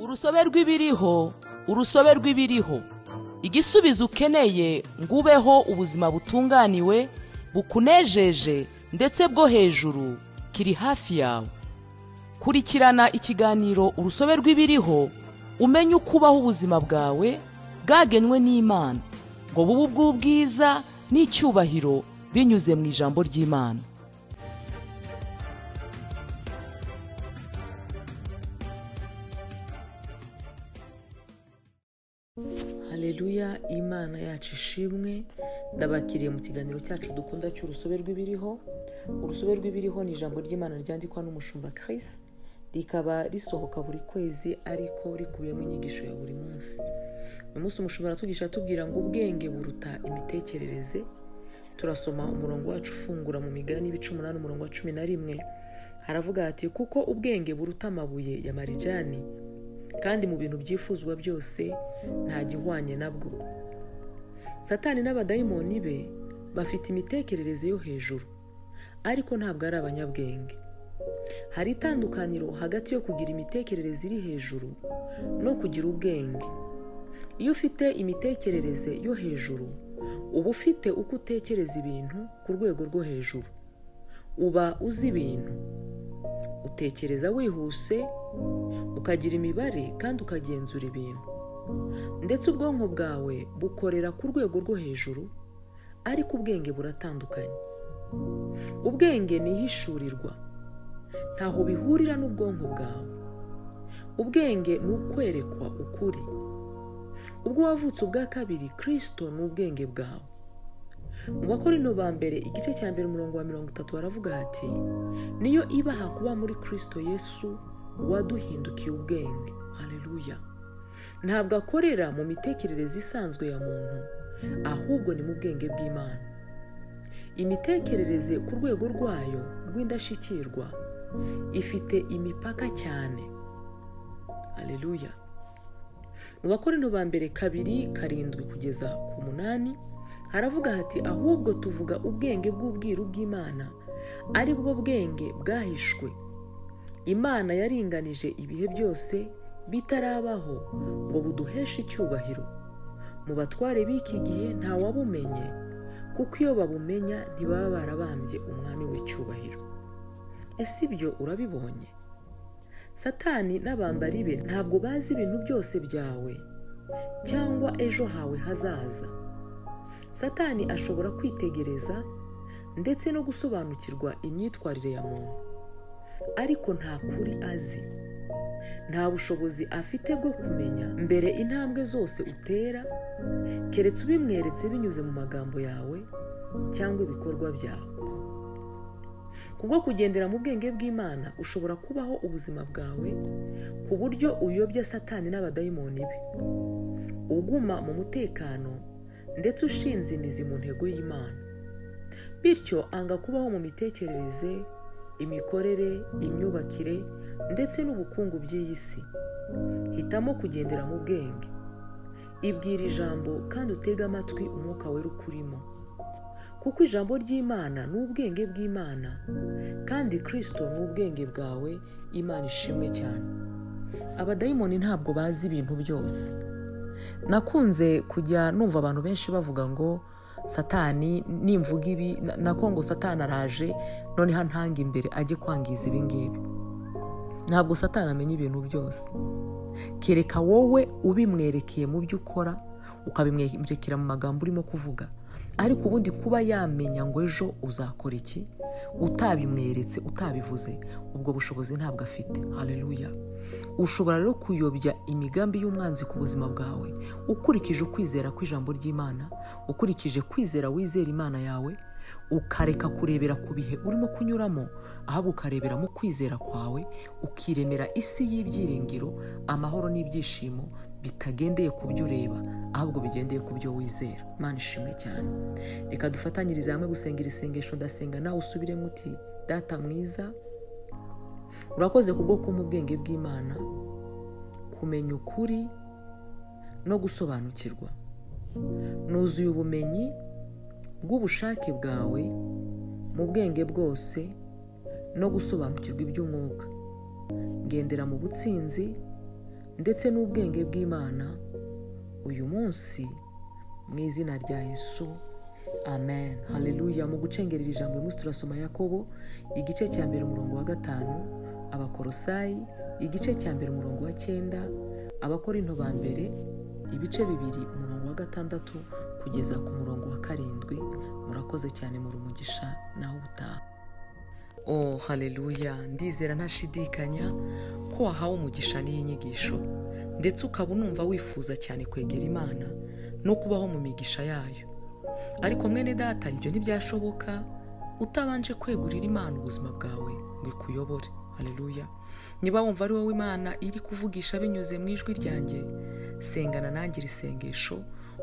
urusobe rw'ibiriho, urusobe rw'ibiriho. Igisubizo ukeneye ngo ubeho ubuzima butunganiwe, bukunejeje ndetse bwo hejuru kiri hafi yawe. Kurikirana ikiganiro urusobe rw'ibiriho, umenye uko ubaho ubuzima bwawe bwagenwe n'Imana ngo bube ubw'ubwiza n'icyubahiro binyuze mu ijambo ry'Imana. Haleluya, Imana yacu ishimwe. Ndabakiriye mu kiganiro cyacu dukunda cy'urusobe rw'ibiriho. Urusobe rw'ibiriho ni ijambo ry'Imana ryandikwa n'umushumba Chris, rikaba risohoka buri kwezi ariko rikubiyemo inyigisho ya buri munsi. Uyu munsi umushumba aratugisha atubwira ngo ubwenge buruta imitekerereze. Turasoma umurongo wacu ufungura mu Migani ibice 8 umurongo wa 11. Haravuga ati kuko ubwenge buruta amabuye ya marijani, kandi mu bintu byifuzwa byose nta gihwanye nabwo. Satani n'abadayimoni be bafite imitekerereze yo hejuru, ariko ntabwo ari abanyabwenge. Hari itandukaniro hagati yo kugira imitekerereze iri hejuru no kugira ubwenge. Iyo ufite imitekerereze yo hejuru, uba ufite uko utekereza ibintu ku rwego rwo hejuru. Uba uzi ibintu, utekereza wihuse, ukagira imibare kandi ukagenzura ibintu. Ndetse ubwonko bwawe bukorera ku rwego rwo hejuru, ariko ubwenge buratandukanye. Ubwenge ni ihishurirwa, ntaho bihurira n'ubwonko bwawe. Ubwenge ni ukwerekwa ukuri. Ubwo wavutse ubwa kabiri, Kristo ni ubwenge bwawe. Mu Bakorinto ba mbere igice cya 1 umurongo wa 30 baravuga ati niyo ibaha kuba muri Kristo Yesu waduhindukiye ubwenge. Haleluya. Ntabwo akorera mu mitekerereze isanzwe ya muntu, ahubwo ni mu bwenge bw'Imana. Imitekerereze ku rwego rwayo rw'indashikirwa ifite imipaka cyane. Haleluya. Mu Bakorinto ba mbere 2:7 kugeza ku 8 haravuga hati ahubwo tuvuga ubwenge bw'ubwiru bw'Imana, ari bwo bwenge bwahishwe. Imana yaringanije ibihe byose bitarabaho ngo buduheshe icyubahiro. Mu batware b'iki gihe nta wabumenye, kuko iyo babumenya ntibaba barabambye umwami w'icyubahiro. Ese ibyo urabibonye? Satani n'abambari be ntabwo bazi ibintu byose byawe cyangwa ejo hawe hazaza. Satani ashobora kwitegereza ndetse no gusobanukirwa imyitwarire ya muntu, ariko nta kuri azi. Nta bushobozi afite bwo kumenya mbere intambwe zose utera, keretse ubimweretse binyuze mu magambo yawe cyangwa ibikorwa byawe. Kubwo kugendera mu bwenge bw'Imana ushobora kubaho ubuzima bwawe ku buryo uyobya Satani n'abadayimoni be, uguma mu mutekano ndetse ushinze imizi mu ntego y'Imana. Bityo anga kubaho mu mitekerereze, imikorere, imyubakire ndetse n'ubukungu by'iyi si. Hitamo kugendera mu bwenge. Ibwira ijambo kandi utega amatwi umwuka wera ukurimo, kuko ijambo ry'Imana ni ubwenge bw'Imana, kandi Kristo ni ubwenge bwawe. Imana ishimwe cyane. Abadayimoni ntabwo bazi ibintu byose. Nakunze kujya numva abantu benshi bavuga ngo Satani nimvuga ibi nako ngo Satani araje none hantanga imbere ajye kwangiza ibi ngibi. Ntabwo Satani amenya ibintu byose, kereka wowe ubimwerekeye mu byo ukora, ukabimwerekera mu magambo urimo kuvuga. Ariko ubundi kuba yamenya ngo ejo uzakora iki utabimweretse, utabivuze, ubwo bushobozi ntabwo afite. Haleluya. Ushobora rero kuyobya imigambi y'umwanzi ku buzima bwawe ukurikije ukwizera kw'ijambo ry'Imana, ukurikije kwizera wizera Imana yawe, ukareka kurebera ku bihe urimo kunyuramo, ahubwo ukarebera mu kwizera kwawe, ukiremera isi y'ibyiringiro, amahoro n'ibyishimo bitagendeye ku byo ureba, ahubwo bigendeye ku byo wizera. Imana ishimwe cyane. Reka dufatanyirize hamwe gusengera isengesho. Ndasenga nawe usubiremo uti Data mwiza, urakoze kubwo kumpa ubwenge bw'Imana, kumenya ukuri no gusobanukirwa. Nuzuye ubumenyi bw'ubushake bwawe mu bwenge bwose no gusobanukirwa iby'umwuka. Ngendera mu butsinzi ndetse n'ubwenge bw'Imana uyu munsi mu izina rya Yesu, amen. Haleluya. Mu gucengerera ijambo uyu munsi turasoma Yakobo igice cya mbere umurongo wa 5, Abakolosayi igice cya mbere umurongo wa 9, Abakorinto ba mbere ibice 2 umurongo wa 6 kugeza ku murongo wa 7. Murakoze cyane muri umugisha naho utaha. Oh, haleluya. Ndizera ntashidikanya ko wahawe umugisha n'iyi nyigisho, ndetse ukaba unumva wifuza cyane kwegera Imana no kubaho mu migisha yayo. Ariko mwene data, ibyo ntibyashoboka utabanje kwegurira Imana ubuzima bwawe ngo ikuyobore. Haleluya. Niba wumva ari wowe Imana iri kuvugisha binyuze mu ijwi ryanjye, sengana nanjye iri sengesho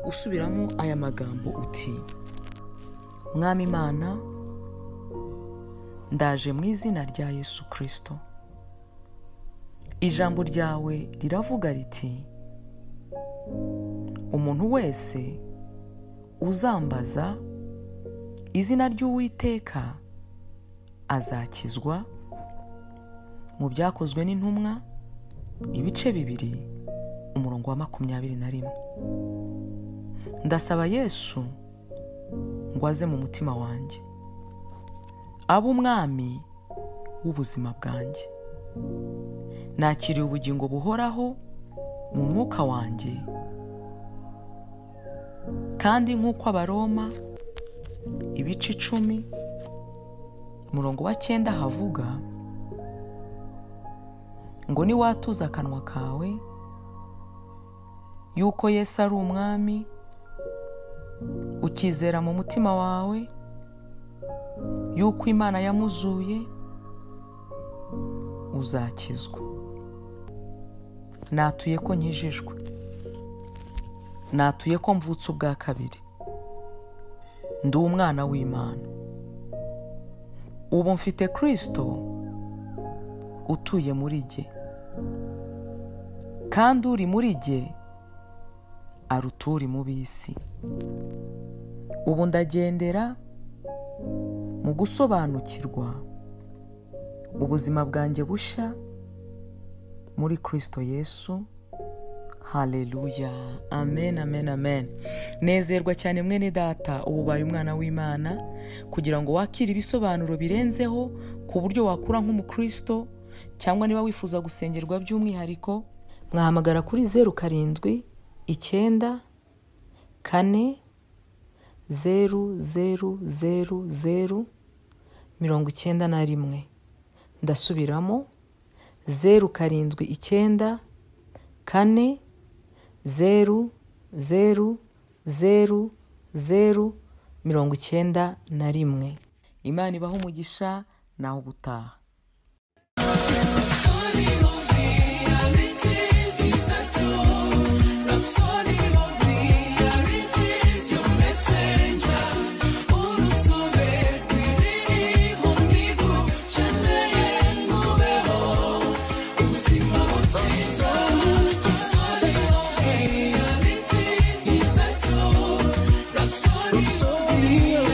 usubiramo aya magambo uti: Mwami Imana, ndaje mu izina rya Yesu Kristo. Ijambo ryawe riravuga riti, umuntu wese uzambaza izina ry'Uwiteka azakizwa. Mu Byakozwe n'Intumwa ibice 2 umurongo wa 21. Ndasaba Yesu ngo aze mu mutima wanjye, abe umwami w'ubuzima bwanjye. Nakiriye ubugingo buhoraho mu mwuka wanjye, kandi nk'uko Abaroma ibice 10 umurongo wa 9 havuga ngo niwatuza akanwa kawe yuko Yesu ari umwami, ukizera mu mutima wawe yuko Imana yamuzuye, uzakizwa. Natuye ko nkijijwe, natuye ko mvutse ubwa kabiri, ndi umwana w'Imana. Ubu mfite Kristo utuye muri jye, kandi uri muri jye aruta uri mu b'isi. Ubu ndagendera mu gusobanukirwa ubuzima bwanjye bushya muri Kristo Yesu. Haleluya. Amen, amen, amen. Nezerwa cyane mwene data, ubu ubaye umwana w'Imana, kugira ngo wakire ibisobanuro birenzeho ku buryo wakura nk'umukristo, cyangwa niba wifuza gusengerwa by'umwihariko, mwahamagara kuri 07 9 4 000 91. Ndasubiramo 07 9 4 000 91. Imana ibaho umugisha naho ubutaha. Rhapsody